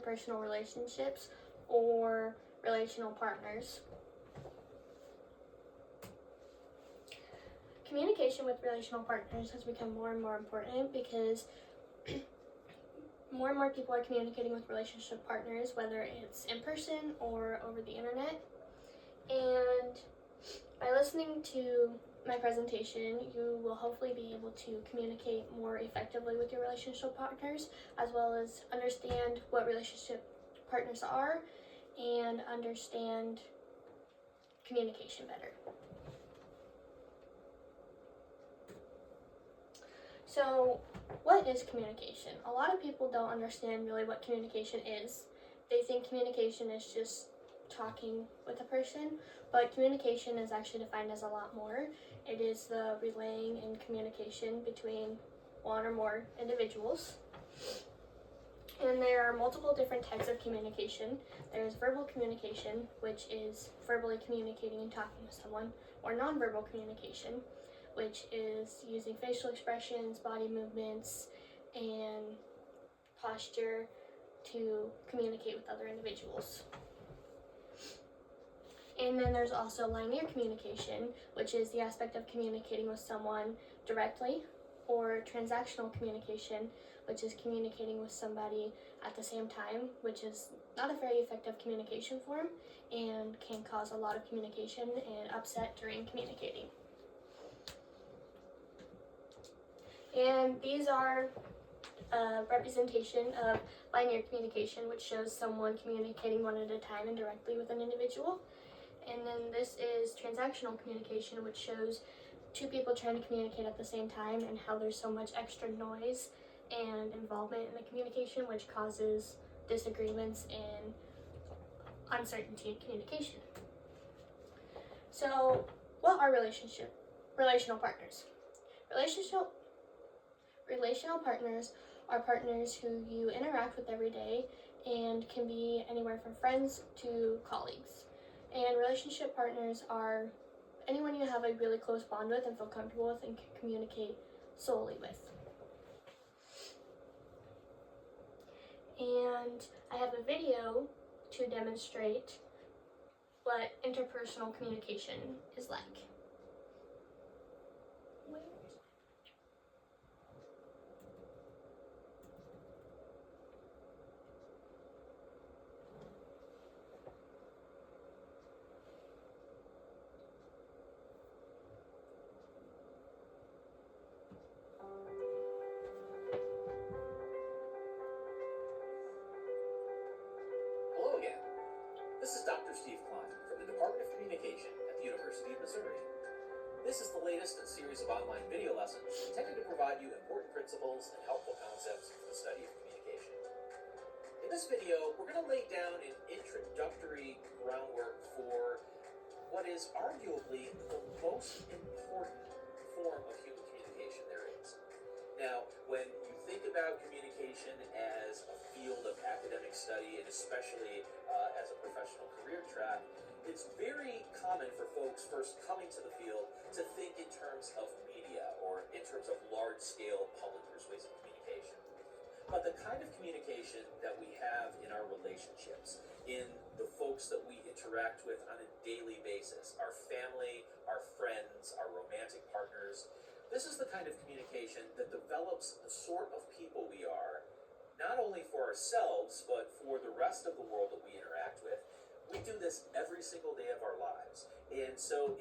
interpersonal relationships or relational partners. Communication with relational partners has become more and more important because more and more people are communicating with relationship partners, whether it's in person or over the internet. And by listening to my presentation, you will hopefully be able to communicate more effectively with your relationship partners, as well as understand what relationship partners are and understand communication better. So, what is communication? A lot of people don't understand really what communication is. They think communication is just talking with a person, but communication is actually defined as a lot more. It is the relaying and communication between one or more individuals. And there are multiple different types of communication. There's verbal communication, which is verbally communicating and talking with someone, or nonverbal communication, which is using facial expressions, body movements, and posture to communicate with other individuals. And then there's also linear communication, which is the aspect of communicating with someone directly, or transactional communication, which is communicating with somebody at the same time, which is not a very effective communication form and can cause a lot of communication and upset during communicating. And these are a representation of linear communication, which shows someone communicating one at a time and directly with an individual. And then this is transactional communication, which shows two people trying to communicate at the same time and how there's so much extra noise and involvement in the communication, which causes disagreements and uncertainty in communication. So, what are relational partners? Relational partners are partners who you interact with every day and can be anywhere from friends to colleagues. And relationship partners are anyone you have a really close bond with and feel comfortable with and can communicate solely with. And I have a video to demonstrate what interpersonal communication is like. Hello again. This is Dr. Steve Klein from the Department of Communication at the University of Missouri. This is the latest in a series of online video lessons intended to provide you important principles and helpful concepts for the study of communication. In this video, we're going to lay down an introductory groundwork for what is arguably the most important form of human communication there is. Now, when you think about communication as a field of academic study, and especially as a professional career track, it's very common for folks first coming to the field to think in terms of media or in terms of large-scale public persuasive communication. But the kind of communication that we have in our relationships, in the folks that we interact with on a daily basis, our family, our friends, our romantic partners, this is the kind of communication that develops the sort of people we are, not only for ourselves, but for the rest of the world that we interact with. We do this every single day of our lives. And so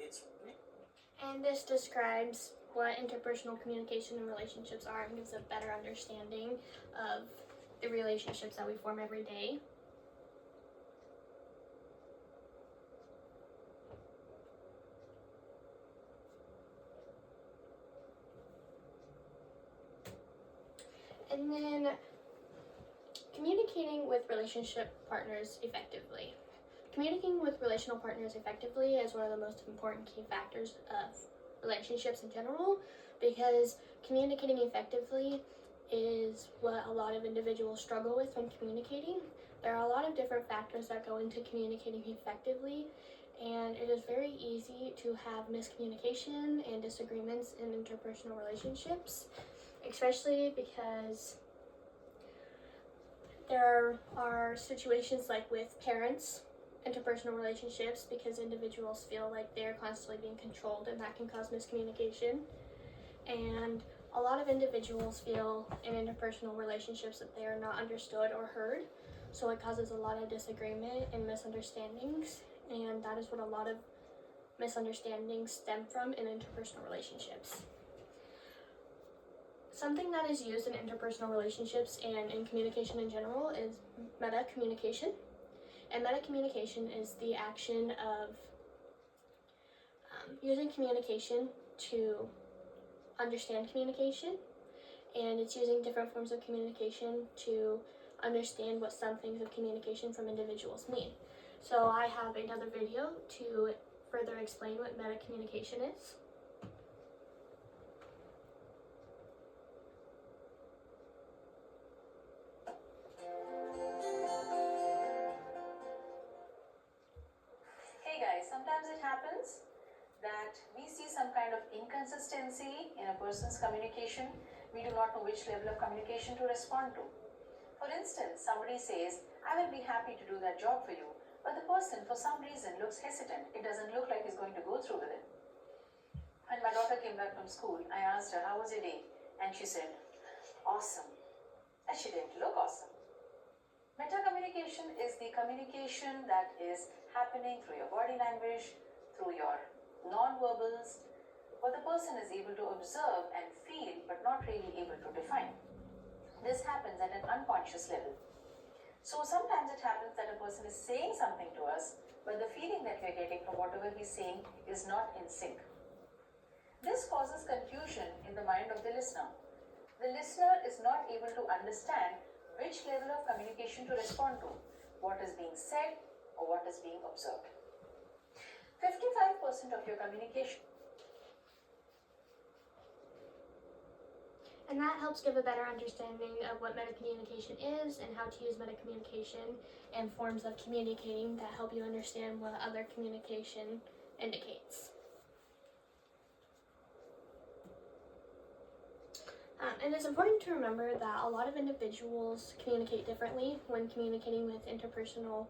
And this describes what interpersonal communication and relationships are and gives a better understanding of the relationships that we form every day. And then communicating with relationship partners effectively. Communicating with relational partners effectively is one of the most important key factors of relationships in general, because communicating effectively is what a lot of individuals struggle with when communicating. There are a lot of different factors that go into communicating effectively, and it is very easy to have miscommunication and disagreements in interpersonal relationships, especially because there are situations like with parents, interpersonal relationships, because individuals feel like they're constantly being controlled and that can cause miscommunication. And a lot of individuals feel in interpersonal relationships that they are not understood or heard, so it causes a lot of disagreement and misunderstandings, and that is what a lot of misunderstandings stem from in interpersonal relationships. Something that is used in interpersonal relationships and in communication in general is meta-communication. And meta-communication is the action of using communication to understand communication, and it's using different forms of communication to understand what some things of communication from individuals mean. So I have another video to further explain what meta-communication is. Hey guys, sometimes it happens that we see some kind of inconsistency in a person's communication. We do not know which level of communication to respond to. For instance, somebody says, I will be happy to do that job for you, but the person for some reason looks hesitant. It doesn't look like he's going to go through with it. When my daughter came back from school, I asked her, how was your day? And she said, awesome. And she didn't look awesome. Meta-communication is the communication that is happening through your body language, through your non-verbals, what the person is able to observe and feel but not really able to define. This happens at an unconscious level. So sometimes it happens that a person is saying something to us, but the feeling that we're getting from whatever he's saying is not in sync. This causes confusion in the mind of the listener. The listener is not able to understand which level of communication to respond to, what is being said or what is being observed. 55% of your communication. And that helps give a better understanding of what meta-communication is and how to use meta-communication and forms of communicating that help you understand what other communication indicates. And it's important to remember that a lot of individuals communicate differently when communicating with interpersonal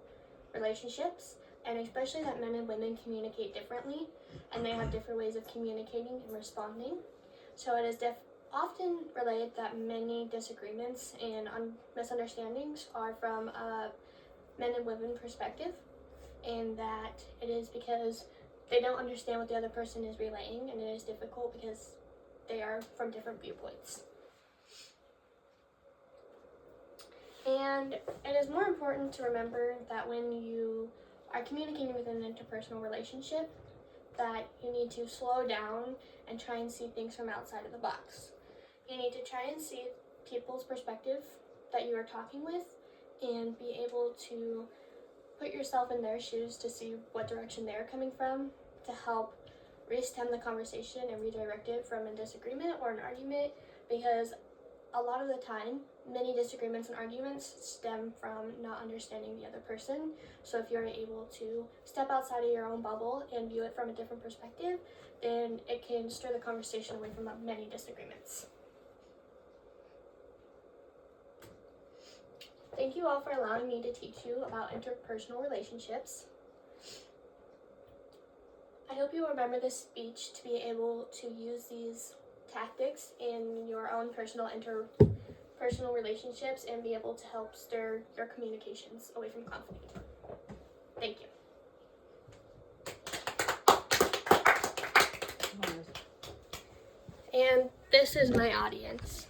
relationships, and especially that men and women communicate differently, and they have different ways of communicating and responding. So it is often related that many disagreements and misunderstandings are from a men and women perspective, and that it is because they don't understand what the other person is relaying, and it is difficult because they are from different viewpoints. And it is more important to remember that when you are communicating with an interpersonal relationship, that you need to slow down and try and see things from outside of the box. You need to try and see people's perspective that you are talking with and be able to put yourself in their shoes to see what direction they're coming from to help re-stem the conversation and redirect it from a disagreement or an argument, because a lot of the time, many disagreements and arguments stem from not understanding the other person. So if you're able to step outside of your own bubble and view it from a different perspective, then it can stir the conversation away from many disagreements. Thank you all for allowing me to teach you about interpersonal relationships. I hope you remember this speech to be able to use these tactics in your own personal interpersonal relationships and be able to help stir your communications away from conflict. Thank you. And this is my audience.